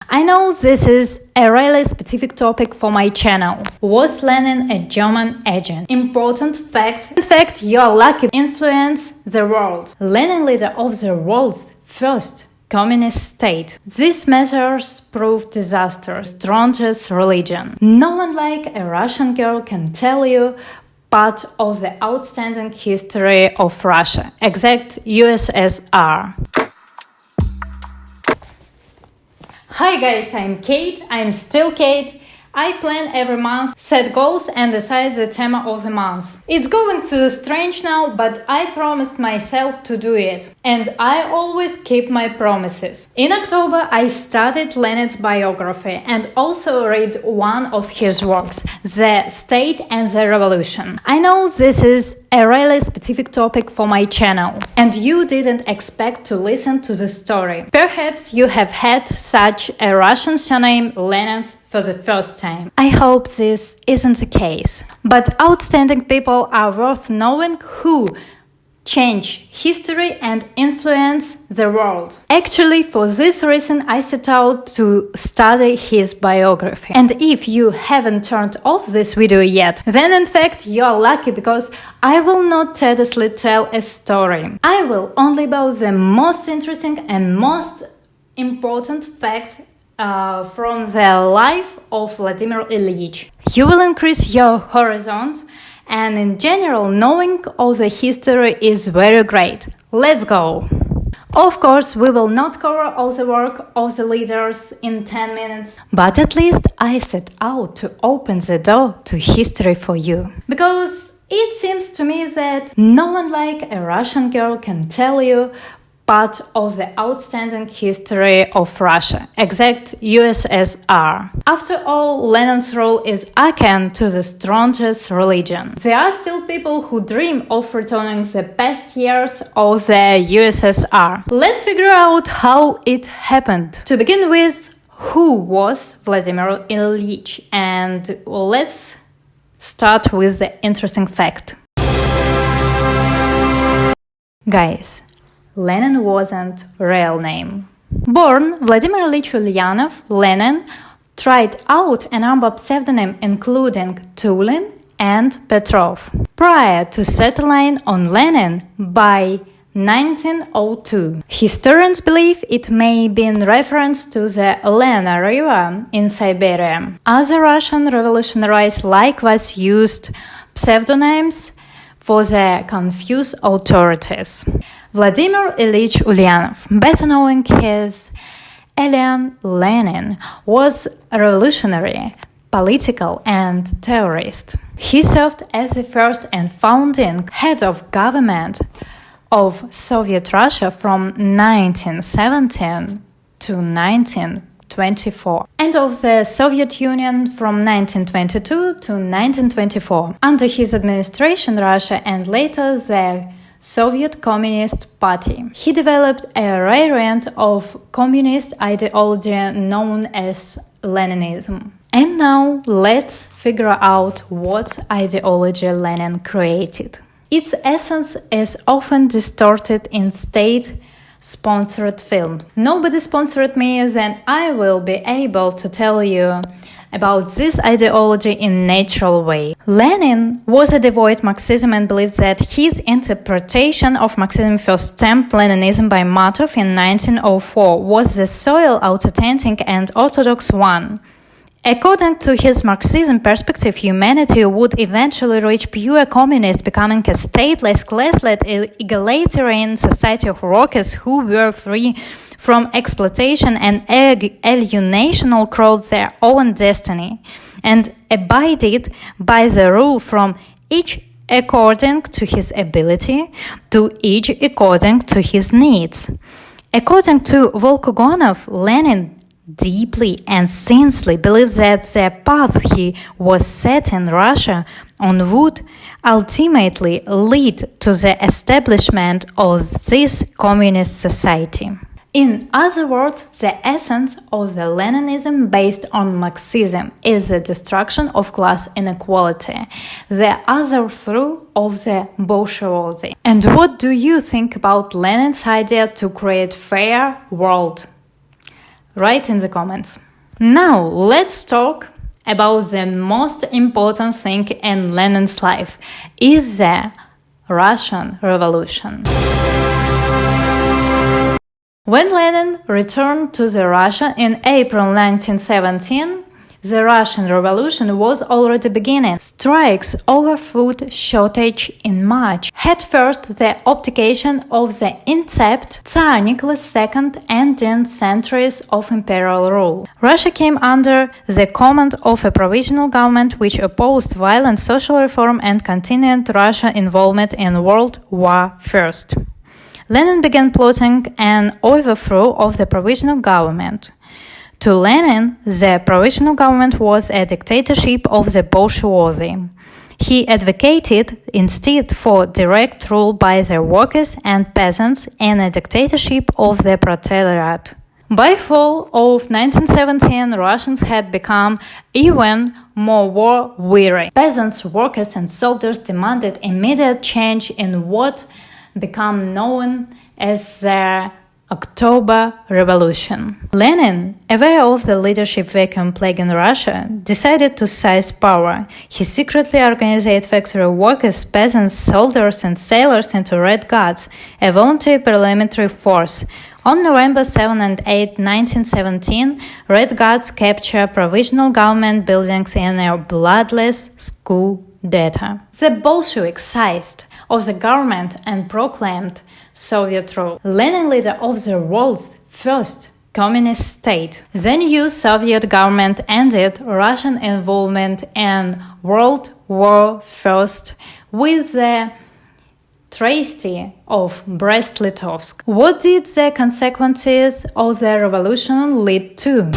I know this is a really specific topic for my channel. Was Lenin a German agent? Important facts. In fact, you're lucky to influence the world. Lenin, leader of the world's first communist state. These measures proved disaster, strongest religion. No one like a Russian girl can tell you part of the outstanding history of Russia, exact USSR. Hi guys, I'm Kate, I'm still Kate. I plan every month, set goals and decide the theme of the month. It's going to be strange now, but I promised myself to do it. And I always keep my promises. In October, I studied Lenin's biography and also read one of his works, The State and the Revolution. I know this is a really specific topic for my channel, and you didn't expect to listen to the story. Perhaps you have had such a Russian surname, Lenins, for the first time. I hope this isn't the case. But outstanding people are worth knowing who change history and influence the world. Actually, for this reason, I set out to study his biography. And if you haven't turned off this video yet, then in fact you're lucky, because I will not tediously tell a story. I will only about the most interesting and most important facts from the life of Vladimir Ilyich. You will increase your horizon, and in general, knowing all the history is very great. Let's go! Of course, we will not cover all the work of the leaders in 10 minutes, but at least I set out to open the door to history for you. Because it seems to me that no one like a Russian girl can tell you part of the outstanding history of Russia, exact USSR. After all, Lenin's role is akin to the strongest religion. There are still people who dream of returning the best years of the USSR. Let's figure out how it happened. To begin with, who was Vladimir Ilyich? And let's start with the interesting fact. Guys, Lenin wasn't real name. Born Vladimir Ilyich Ulyanov, Lenin tried out a number of pseudonyms including Tulin and Petrov. Prior to settling on Lenin by 1902, historians believe it may be in reference to the Lena River in Siberia. Other Russian revolutionaries likewise used pseudonyms for the confused authorities. Vladimir Ilyich Ulyanov, better known as Lenin, was a revolutionary, political and terrorist. He served as the first and founding head of government of Soviet Russia from 1917 to 1924, and of the Soviet Union from 1922 to 1924. Under his administration, Russia and later the Soviet Communist Party. He developed a variant of communist ideology known as Leninism. And now let's figure out what ideology Lenin created. Its essence is often distorted in state-sponsored films. Nobody sponsored me, then I will be able to tell you about this ideology in natural way. Lenin was a devout Marxism and believed that his interpretation of Marxism, first stamped Leninism by Matov in 1904, was the sole authentic and orthodox one. According to his Marxism perspective, humanity would eventually reach pure communist, becoming a stateless, classless, egalitarian society of workers who were free from exploitation and alienation, all controlled their own destiny, and abided by the rule from each according to his ability, to each according to his needs. According to Volkogonov, Lenin deeply and sincerely believes that the path he was setting Russia on would ultimately lead to the establishment of this communist society. In other words, the essence of the Leninism based on Marxism is the destruction of class inequality, the overthrow of the bourgeoisie. And what do you think about Lenin's idea to create fair world? Write in the comments. Now let's talk about the most important thing in Lenin's life, is the Russian Revolution. When Lenin returned to the Russia in April 1917, the Russian Revolution was already beginning. Strikes over food shortage in March had first the abdication of the incept Tsar Nicholas II, ending centuries of imperial rule. Russia came under the command of a provisional government which opposed violent social reform and continued Russia's involvement in World War I. Lenin began plotting an overthrow of the provisional government. To Lenin, the provisional government was a dictatorship of the bourgeoisie. He advocated instead for direct rule by the workers and peasants and a dictatorship of the proletariat. By fall of 1917, Russians had become even more war-weary. Peasants, workers and soldiers demanded immediate change in what became known as the October Revolution. Lenin, aware of the leadership vacuum plaguing Russia, decided to seize power. He secretly organized factory workers, peasants, soldiers and sailors into Red Guards, a voluntary paramilitary force. On November 7 and 8, 1917, Red Guards captured provisional government buildings in a bloodless coup d'etat. The Bolsheviks seized of the government and proclaimed Soviet rule. Lenin, leader of the world's first communist state. The new Soviet government ended Russian involvement in World War I with the Treaty of Brest-Litovsk. What did the consequences of the revolution lead to?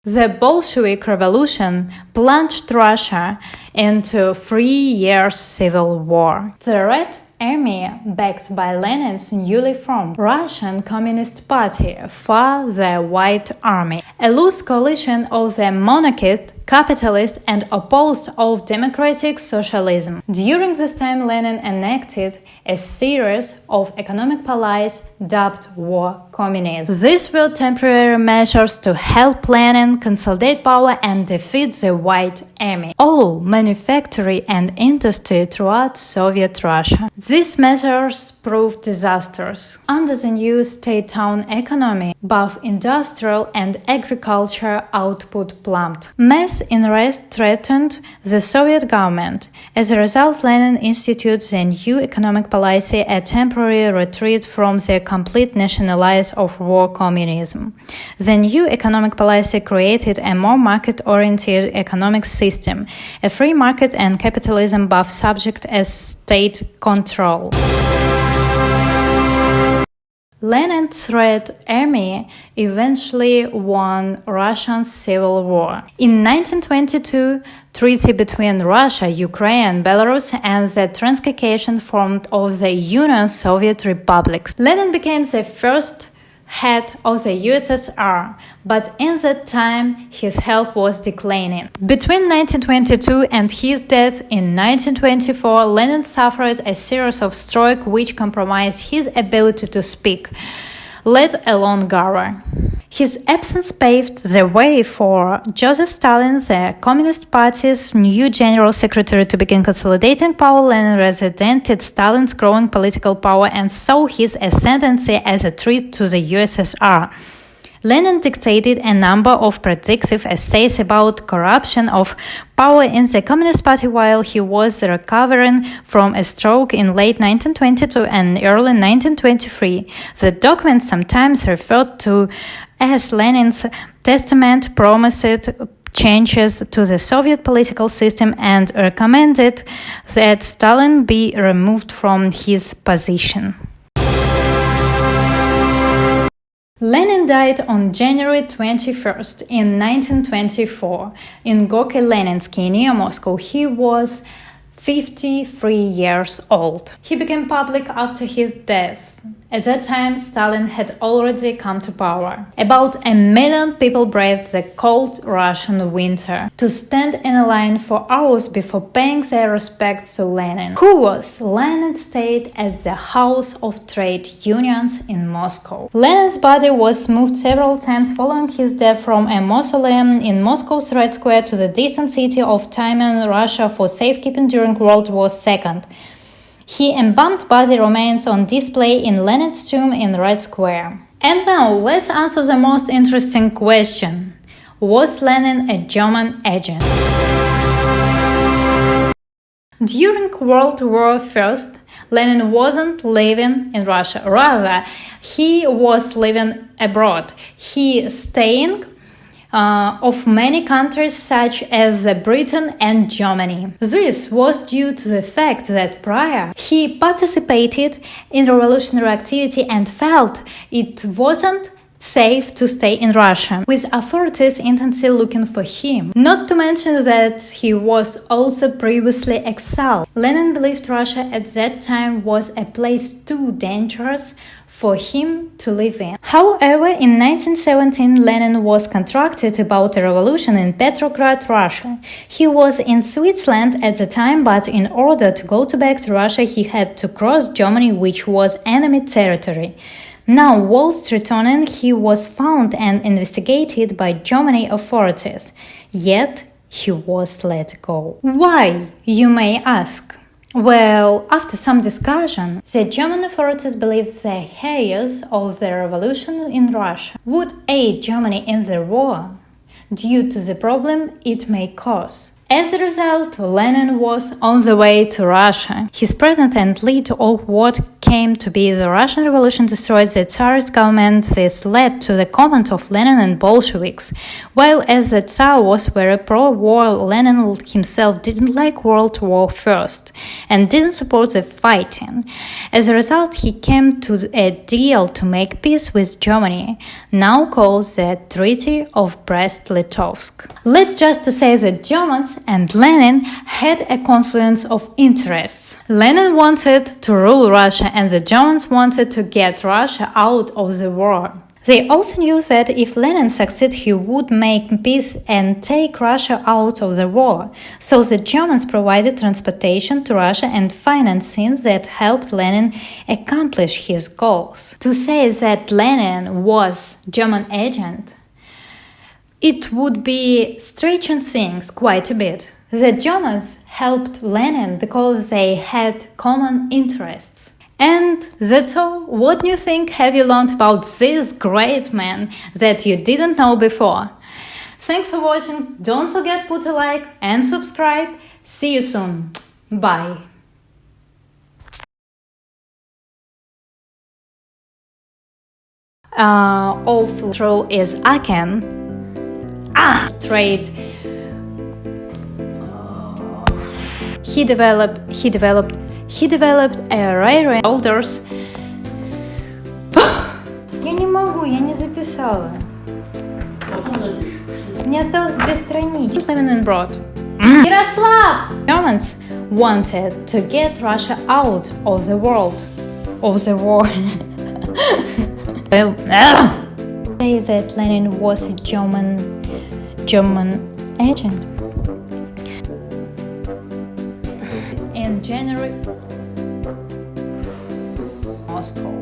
The Bolshevik Revolution plunged Russia into a 3-year civil war. The Red Army, backed by Lenin's newly formed Russian Communist Party, fought the White Army, a loose coalition of the monarchist, capitalist and opposed of democratic socialism. During this time, Lenin enacted a series of economic policies dubbed war communism. These were temporary measures to help Lenin consolidate power and defeat the White Army, all manufacturing and industry throughout Soviet Russia. These measures proved disastrous. Under the new state-owned economy, both industrial and agriculture output plummeted. Mass unrest threatened the Soviet government. As a result, Lenin instituted the new economic policy, a temporary retreat from the complete nationalization of war communism. The new economic policy created a more market-oriented economic system, a free market and capitalism both subject as state control. Lenin's Red Army eventually won Russia's civil war. In 1922, treaty between Russia, Ukraine, Belarus and the Transcaucasian formed of the Union Soviet Republics. Lenin became the first head of the USSR, but in that time his health was declining. Between 1922 and his death in 1924, Lenin suffered a series of strokes which compromised his ability to speak, let alone govern. His absence paved the way for Joseph Stalin, the Communist Party's new general secretary, to begin consolidating power. Lenin resented Stalin's growing political power and saw his ascendancy as a threat to the USSR. Lenin dictated a number of predictive essays about corruption of power in the Communist Party while he was recovering from a stroke in late 1922 and early 1923. The document, sometimes referred to as Lenin's testament, promised changes to the Soviet political system and recommended that Stalin be removed from his position. Lenin died on January 21st in 1924 in Gorky Leninsky near Moscow. He was 53 years old. He became public after his death At that time, Stalin had already come to power. About 1 million people braved the cold Russian winter to stand in a line for hours before paying their respects to Lenin, who was Lenin stayed at the House of Trade Unions in Moscow. Lenin's body was moved several times following his death from a mausoleum in Moscow's Red Square to the distant city of Tyumen, Russia, for safekeeping during World War II. His embalmed body remains on display in Lenin's tomb in Red Square. And now let's answer the most interesting question. Was Lenin a German agent? During World War I, Lenin wasn't living in Russia. Rather, he was living abroad. He staying of many countries such as Britain and Germany. This was due to the fact that prior he participated in revolutionary activity and felt it wasn't safe to stay in Russia, with authorities intensely looking for him. Not to mention that he was also previously exiled. Lenin believed Russia at that time was a place too dangerous for him to live in. However, in 1917, Lenin was contracted about a revolution in Petrograd, Russia. He was in Switzerland at the time, but in order to go back to Russia, he had to cross Germany, which was enemy territory. Now, whilst returning, he was found and investigated by German authorities. Yet, he was let go. Why, you may ask? Well, after some discussion, the German authorities believed the heirs of the revolution in Russia would aid Germany in the war due to the problem it may cause. As a result, Lenin was on the way to Russia. His presence and lead of what came to be the Russian Revolution destroyed the Tsarist government. This led to the command of Lenin and Bolsheviks. While as the Tsar was very pro-war, Lenin himself didn't like World War I and didn't support the fighting. As a result, he came to a deal to make peace with Germany, now called the Treaty of Brest-Litovsk. Let's just to say that Germans and Lenin had a confluence of interests. Lenin wanted to rule Russia and the Germans wanted to get Russia out of the war. They also knew that if Lenin succeeded, he would make peace and take Russia out of the war. So the Germans provided transportation to Russia and financing that helped Lenin accomplish his goals. To say that Lenin was German agent, it would be stretching things quite a bit. The Germans helped Lenin because they had common interests. And that's all. What new thing have you learned about this great man that you didn't know before? Thanks for watching. Don't forget put a like and subscribe. See you soon. Bye. Of role is Aken. Trade. He developed a rare holders. Я не могу, я не записала. Мне осталось 2 странички. Lenin brought. Ярослав! Germans wanted to get Russia out of the world. Of the war. Well, say that Lenin was a German agent. In January, Moscow.